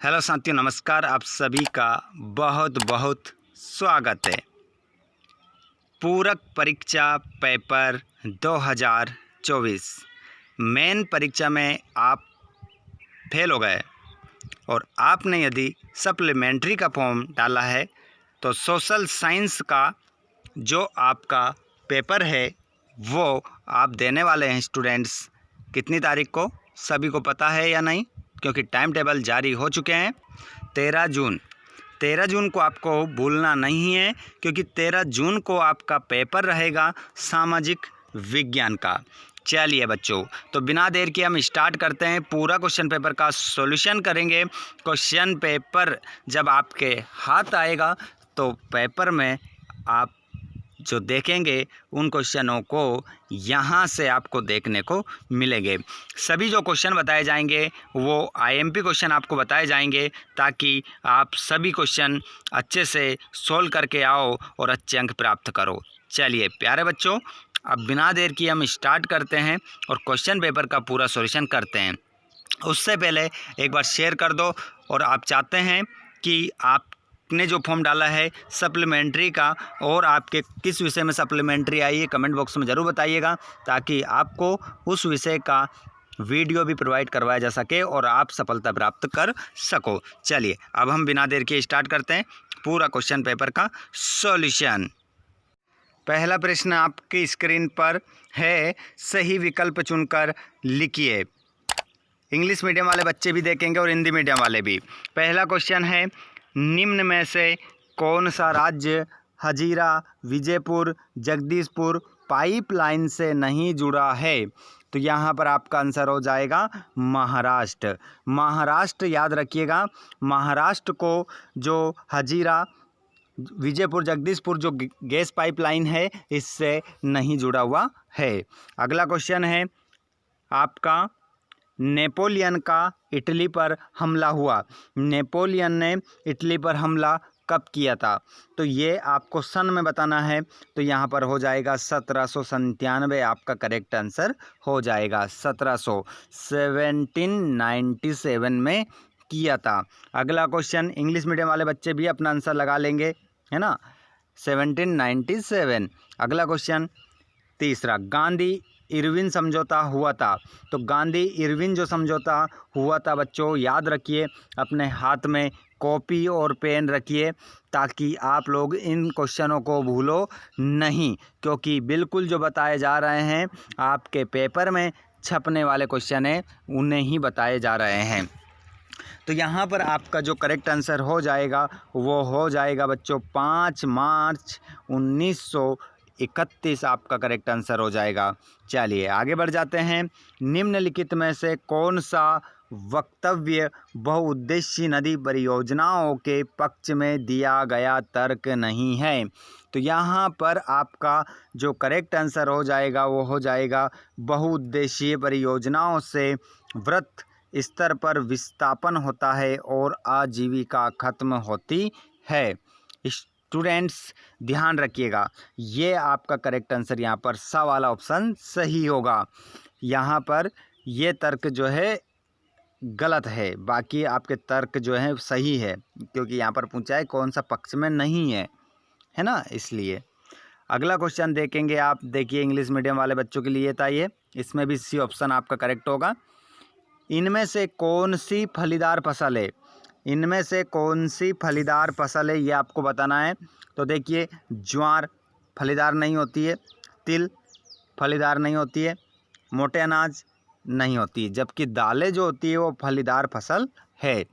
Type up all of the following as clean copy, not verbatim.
Hello साथियों, नमस्कार। आप सभी का बहुत बहुत स्वागत है। पूरक परीक्षा पेपर 2024 मेन परीक्षा में आप फेल हो गए और आपने यदि सप्लीमेंट्री का फॉर्म डाला है तो सोशल साइंस का जो आपका पेपर है वो आप देने वाले हैं स्टूडेंट्स कितनी तारीख को, सभी को पता है या नहीं? क्योंकि टाइम टेबल जारी हो चुके हैं। 13 जून को आपको भूलना नहीं है, क्योंकि 13 जून को आपका पेपर रहेगा सामाजिक विज्ञान का। चलिए बच्चों, तो बिना देर के हम स्टार्ट करते हैं। पूरा क्वेश्चन पेपर का सॉल्यूशन करेंगे। क्वेश्चन पेपर जब आपके हाथ आएगा तो पेपर में आप जो देखेंगे उन क्वेश्चनों को यहाँ से आपको देखने को मिलेंगे। सभी जो क्वेश्चन बताए जाएंगे वो आईएमपी क्वेश्चन आपको बताए जाएंगे, ताकि आप सभी क्वेश्चन अच्छे से सोल्व करके आओ और अच्छे अंक प्राप्त करो। चलिए प्यारे बच्चों, अब बिना देर की हम स्टार्ट करते हैं और क्वेश्चन पेपर का पूरा सॉल्यूशन करते हैं। उससे पहले एक बार शेयर कर दो, और आप चाहते हैं कि आपने जो फॉर्म डाला है सप्लीमेंट्री का और आपके किस विषय में सप्लीमेंट्री आई है, कमेंट बॉक्स में ज़रूर बताइएगा, ताकि आपको उस विषय का वीडियो भी प्रोवाइड करवाया जा सके और आप सफलता प्राप्त कर सको। चलिए अब हम बिना देर के स्टार्ट करते हैं पूरा क्वेश्चन पेपर का सॉल्यूशन। पहला प्रश्न आपकी स्क्रीन पर है, सही विकल्प चुनकर लिखिए। इंग्लिश मीडियम वाले बच्चे भी देखेंगे और हिंदी मीडियम वाले भी। पहला क्वेश्चन है, निम्न में से कौन सा राज्य हजीरा विजयपुर जगदीशपुर पाइपलाइन से नहीं जुड़ा है? तो यहाँ पर आपका आंसर हो जाएगा महाराष्ट्र। महाराष्ट्र याद रखिएगा, महाराष्ट्र को जो हजीरा विजयपुर जगदीशपुर जो गैस पाइपलाइन है इससे नहीं जुड़ा हुआ है। अगला क्वेश्चन है आपका, नेपोलियन का इटली पर हमला हुआ। नेपोलियन ने इटली पर हमला कब किया था? तो ये आपको सन में बताना है। तो यहाँ पर हो जाएगा 1797, आपका करेक्ट आंसर हो जाएगा। 1797 में किया था। अगला क्वेश्चन, इंग्लिश मीडियम वाले बच्चे भी अपना आंसर लगा लेंगे, है ना, 1797। अगला क्वेश्चन तीसरा, गांधी इरविन समझौता हुआ था। तो गांधी इरविन जो समझौता हुआ था बच्चों, याद रखिए, अपने हाथ में कॉपी और पेन रखिए, ताकि आप लोग इन क्वेश्चनों को भूलो नहीं, क्योंकि बिल्कुल जो बताए जा रहे हैं आपके पेपर में छपने वाले क्वेश्चन हैं उन्हें ही बताए जा रहे हैं। तो यहाँ पर आपका जो करेक्ट आंसर हो जाएगा वो हो जाएगा बच्चों 5 मार्च 1931 आपका करेक्ट आंसर हो जाएगा। चलिए आगे बढ़ जाते हैं। निम्नलिखित में से कौन सा वक्तव्य बहुउद्देशीय नदी परियोजनाओं के पक्ष में दिया गया तर्क नहीं है? तो यहाँ पर आपका जो करेक्ट आंसर हो जाएगा वो हो जाएगा, बहुउद्देशीय परियोजनाओं से वृत्त स्तर पर विस्थापन होता है और आजीविका खत्म होती है। स्टूडेंट्स ध्यान रखिएगा, ये आपका करेक्ट आंसर यहाँ पर सा वाला ऑप्शन सही होगा। यहाँ पर ये तर्क जो है गलत है, बाकी आपके तर्क जो है सही है, क्योंकि यहाँ पर पूछा है कौन सा पक्ष में नहीं है, है ना, इसलिए। अगला क्वेश्चन देखेंगे आप, देखिए इंग्लिश मीडियम वाले बच्चों के लिए था ये, इसमें भी सी ऑप्शन आपका करेक्ट होगा। इनमें से कौन सी फलीदार फसल है? इनमें से कौन सी फलीदार फसल है ये आपको बताना है। तो देखिए, ज्वार फलीदार नहीं होती है, तिल फलीदार नहीं होती है, मोटे अनाज नहीं होती है, जबकि दालें जो होती है वो फलीदार फसल है।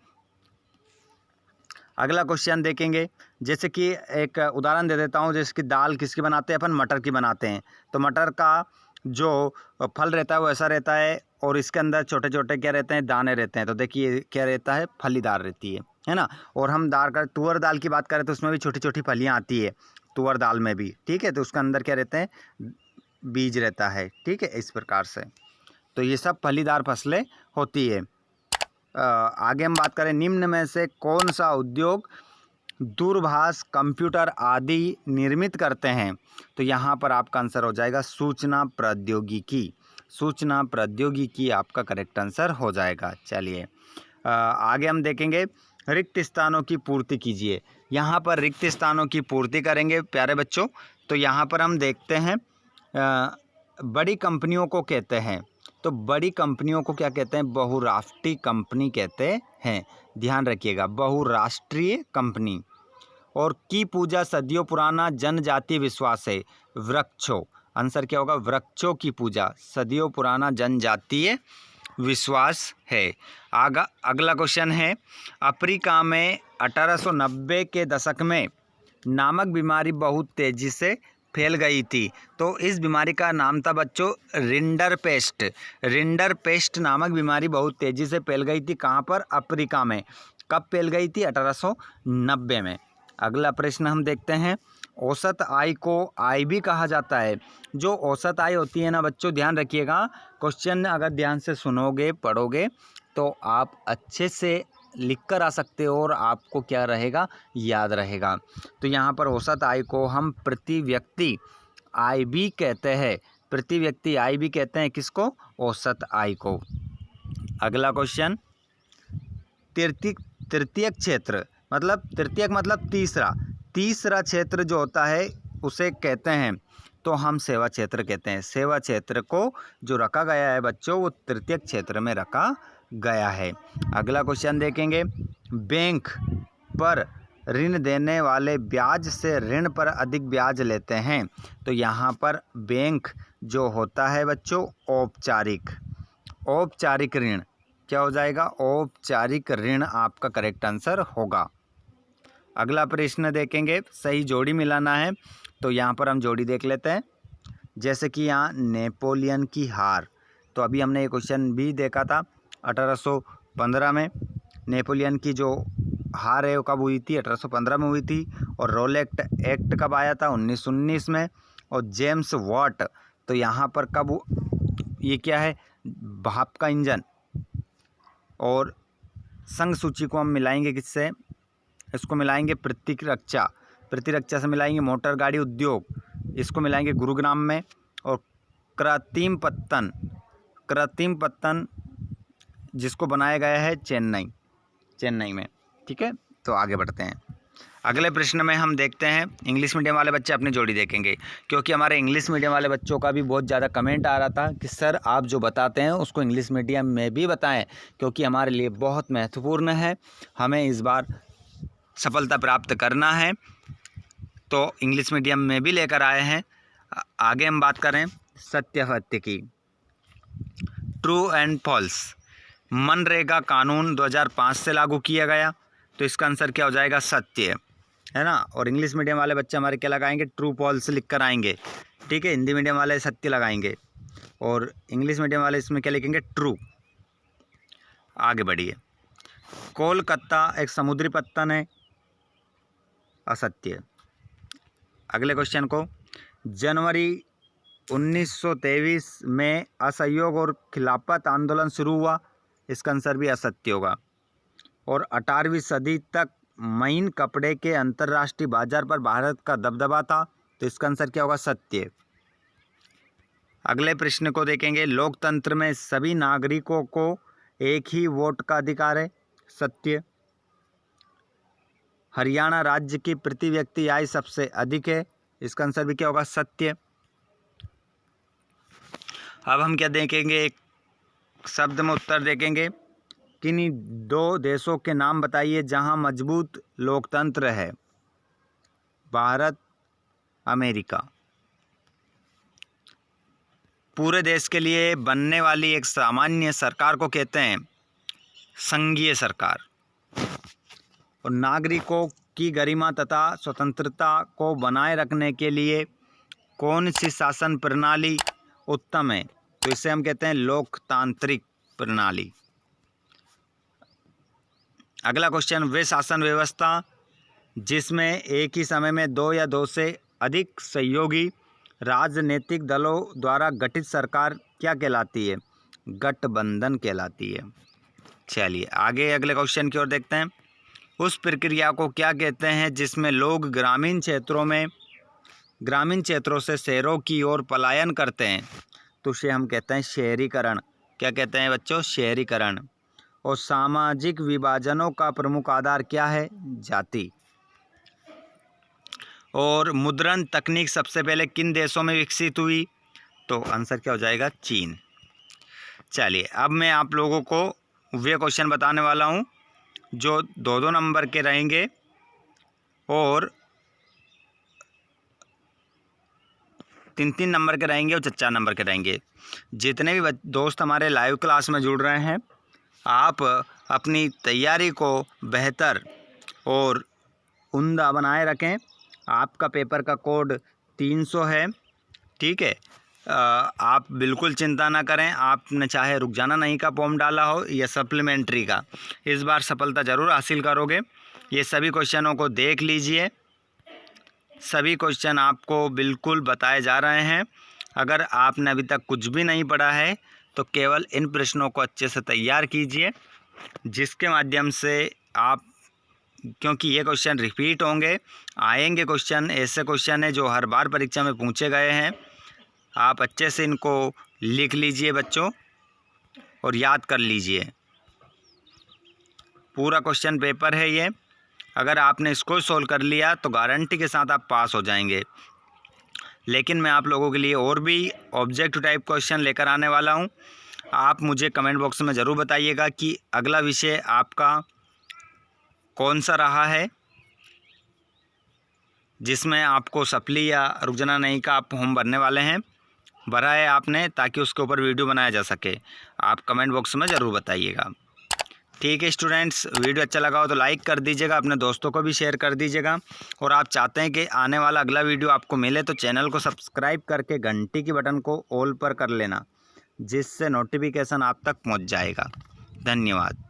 अगला क्वेश्चन देखेंगे, जैसे कि एक उदाहरण दे देता हूँ, जैसे कि दाल किसकी बनाते हैं अपन? मटर की बनाते हैं। तो मटर का जो फल रहता है वो ऐसा रहता है, और इसके अंदर छोटे छोटे क्या रहते हैं? दाने रहते हैं। तो देखिए क्या रहता है? फलीदार रहती है ना। और हम दाल का तुअर दाल की बात करें तो उसमें भी छोटी छोटी फलियाँ आती है, तुअर दाल में भी, ठीक है। तो उसके अंदर क्या रहते हैं? बीज रहता है, ठीक है, इस प्रकार से। तो ये सब फलीदार फसलें होती है। आगे हम बात करें, निम्न में से कौन सा उद्योग दूरभाष कंप्यूटर आदि निर्मित करते हैं? तो यहाँ पर आपका आंसर हो जाएगा सूचना प्रौद्योगिकी। सूचना प्रौद्योगिकी आपका करेक्ट आंसर हो जाएगा। चलिए आगे हम देखेंगे रिक्त स्थानों की पूर्ति कीजिए। यहाँ पर रिक्त स्थानों की पूर्ति करेंगे प्यारे बच्चों। तो यहाँ पर हम देखते हैं बड़ी कंपनियों को कहते हैं, तो बड़ी कंपनियों को क्या कहते हैं? बहुराष्ट्रीय कंपनी कहते हैं। ध्यान रखिएगा, बहुराष्ट्रीय कंपनी। और की पूजा सदियों पुराना जनजातीय विश्वास है। वृक्षों, आंसर क्या होगा? वृक्षों की पूजा सदियों पुराना जनजातीय विश्वास है। अगला क्वेश्चन है, अफ्रीका में 1890 के दशक में नामक बीमारी बहुत तेजी से फैल गई थी। तो इस बीमारी का नाम था बच्चों रिंडरपेस्ट। रिंडरपेस्ट नामक बीमारी बहुत तेजी से फैल गई थी। कहाँ पर? अफ्रीका में। कब फैल गई थी? 1890 में। अगला प्रश्न हम देखते हैं, औसत आय को आय भी कहा जाता है। जो औसत आय होती है ना बच्चों, ध्यान रखिएगा, क्वेश्चन अगर ध्यान से सुनोगे पढ़ोगे तो आप अच्छे से लिख कर आ सकते हो और आपको क्या रहेगा? याद रहेगा। तो यहाँ पर औसत आय को हम प्रति व्यक्ति आय भी कहते हैं। प्रति व्यक्ति आय भी कहते हैं किसको? औसत आय को। अगला क्वेश्चन, तृतीयक क्षेत्र मतलब तृतीयक मतलब तीसरा क्षेत्र जो होता है उसे कहते हैं, तो हम सेवा क्षेत्र कहते हैं। सेवा क्षेत्र को जो रखा गया है बच्चों वो तृतीयक क्षेत्र में रखा गया है। अगला क्वेश्चन देखेंगे, बैंक पर ऋण देने वाले ब्याज से ऋण पर अधिक ब्याज लेते हैं। तो यहाँ पर बैंक जो होता है बच्चों औपचारिक ऋण क्या हो जाएगा? औपचारिक ऋण आपका करेक्ट आंसर होगा। अगला प्रश्न देखेंगे, सही जोड़ी मिलाना है। तो यहाँ पर हम जोड़ी देख लेते हैं। जैसे कि यहाँ नेपोलियन की हार, तो अभी हमने ये क्वेश्चन भी देखा था 1815 में। नेपोलियन की जो हार है वो कब हुई थी? 1815 में हुई थी। और रोलेट एक्ट कब आया था? 1919 में। और जेम्स वाट, तो यहाँ पर कब? ये क्या है? भाप का इंजन। और संघ सूची को हम मिलाएंगे किससे? इसको मिलाएंगे प्रतिरक्षा से मिलाएंगे मोटर गाड़ी उद्योग, इसको मिलाएंगे गुरुग्राम में। और कृत्रिम पत्तन जिसको बनाया गया है चेन्नई में। ठीक है, तो आगे बढ़ते हैं। अगले प्रश्न में हम देखते हैं, इंग्लिश मीडियम वाले बच्चे अपनी जोड़ी देखेंगे, क्योंकि हमारे इंग्लिश मीडियम वाले बच्चों का भी बहुत ज़्यादा कमेंट आ रहा था कि सर आप जो बताते हैं उसको इंग्लिश मीडियम में भी बताएं, क्योंकि हमारे लिए बहुत महत्वपूर्ण है, हमें इस बार सफलता प्राप्त करना है। तो इंग्लिश मीडियम में भी लेकर आए हैं। आगे हम बात करें सत्य की। ट्रू एंड फॉल्स, मनरेगा कानून 2005 से लागू किया गया, तो इसका आंसर क्या हो जाएगा? सत्य, है ना। और इंग्लिश मीडियम वाले बच्चे हमारे क्या लगाएंगे? ट्रू फॉल्स लिख कर आएंगे। ठीक है, हिंदी मीडियम वाले सत्य लगाएंगे और इंग्लिश मीडियम वाले इसमें क्या लिखेंगे? ट्रू। आगे बढ़िए। कोलकाता एक समुद्री पत्तन है, असत्य। अगले क्वेश्चन को, जनवरी 1923 में असहयोग और खिलाफत आंदोलन शुरू हुआ, इसका आंसर भी असत्य होगा। और 18वीं सदी तक महीन कपड़े के अंतर्राष्ट्रीय बाजार पर भारत का दबदबा था, तो इसका आंसर क्या होगा? सत्य। अगले प्रश्न को देखेंगे, लोकतंत्र में सभी नागरिकों को एक ही वोट का अधिकार है, सत्य। हरियाणा राज्य की प्रति व्यक्ति आय सबसे अधिक है, इसका आंसर भी क्या होगा? सत्य। अब हम क्या देखेंगे? एक शब्द में उत्तर देखेंगे, किन्हीं दो देशों के नाम बताइए जहां मजबूत लोकतंत्र है। भारत, अमेरिका। पूरे देश के लिए बनने वाली एक सामान्य सरकार को कहते हैं संघीय सरकार। और नागरिकों की गरिमा तथा स्वतंत्रता को बनाए रखने के लिए कौन सी शासन प्रणाली उत्तम है? तो इसे हम कहते हैं लोकतांत्रिक प्रणाली। अगला क्वेश्चन, वे शासन व्यवस्था जिसमें एक ही समय में दो या दो से अधिक सहयोगी राजनीतिक दलों द्वारा गठित सरकार क्या कहलाती है? गठबंधन कहलाती है। चलिए आगे अगले क्वेश्चन की ओर देखते हैं। उस प्रक्रिया को क्या कहते हैं जिसमें लोग ग्रामीण क्षेत्रों से शहरों की ओर पलायन करते हैं? तो उसे हम कहते हैं शहरीकरण। क्या कहते हैं बच्चों? शहरीकरण। और सामाजिक विभाजनों का प्रमुख आधार क्या है? जाति। और मुद्रण तकनीक सबसे पहले किन देशों में विकसित हुई? तो आंसर क्या हो जाएगा? चीन। चलिए अब मैं आप लोगों को वे क्वेश्चन बताने वाला हूँ जो 2-2 नंबर के रहेंगे और 3-3 नंबर के रहेंगे और 4-4 नंबर के रहेंगे। जितने भी दोस्त हमारे लाइव क्लास में जुड़ रहे हैं, आप अपनी तैयारी को बेहतर और उम्दा बनाए रखें। आपका पेपर का कोड 300 है, ठीक है। आप बिल्कुल चिंता ना करें। आपने चाहे रुक जाना नहीं का फॉर्म डाला हो या सप्लीमेंट्री का, इस बार सफलता ज़रूर हासिल करोगे। ये सभी क्वेश्चनों को देख लीजिए, सभी क्वेश्चन आपको बिल्कुल बताए जा रहे हैं। अगर आपने अभी तक कुछ भी नहीं पढ़ा है तो केवल इन प्रश्नों को अच्छे से तैयार कीजिए, जिसके माध्यम से आप, क्योंकि ये क्वेश्चन रिपीट होंगे, आएंगे क्वेश्चन, ऐसे क्वेश्चन हैं जो हर बार परीक्षा में पूछे गए हैं। आप अच्छे से इनको लिख लीजिए बच्चों और याद कर लीजिए। पूरा क्वेश्चन पेपर है ये, अगर आपने इसको सॉल्व कर लिया तो गारंटी के साथ आप पास हो जाएंगे। लेकिन मैं आप लोगों के लिए और भी ऑब्जेक्टिव टाइप क्वेश्चन लेकर आने वाला हूँ। आप मुझे कमेंट बॉक्स में ज़रूर बताइएगा कि अगला विषय आपका कौन सा रहा है, जिसमें आपको सप्ली या रुक जाना नहीं का आप फॉर्म भरने वाले हैं, भरा है आपने, ताकि उसके ऊपर वीडियो बनाया जा सके। आप कमेंट बॉक्स में ज़रूर बताइएगा। ठीक है स्टूडेंट्स, वीडियो अच्छा लगा हो तो लाइक कर दीजिएगा, अपने दोस्तों को भी शेयर कर दीजिएगा। और आप चाहते हैं कि आने वाला अगला वीडियो आपको मिले तो चैनल को सब्सक्राइब करके घंटी की बटन को ऑल पर कर लेना, जिससे नोटिफिकेशन आप तक पहुंच जाएगा। धन्यवाद।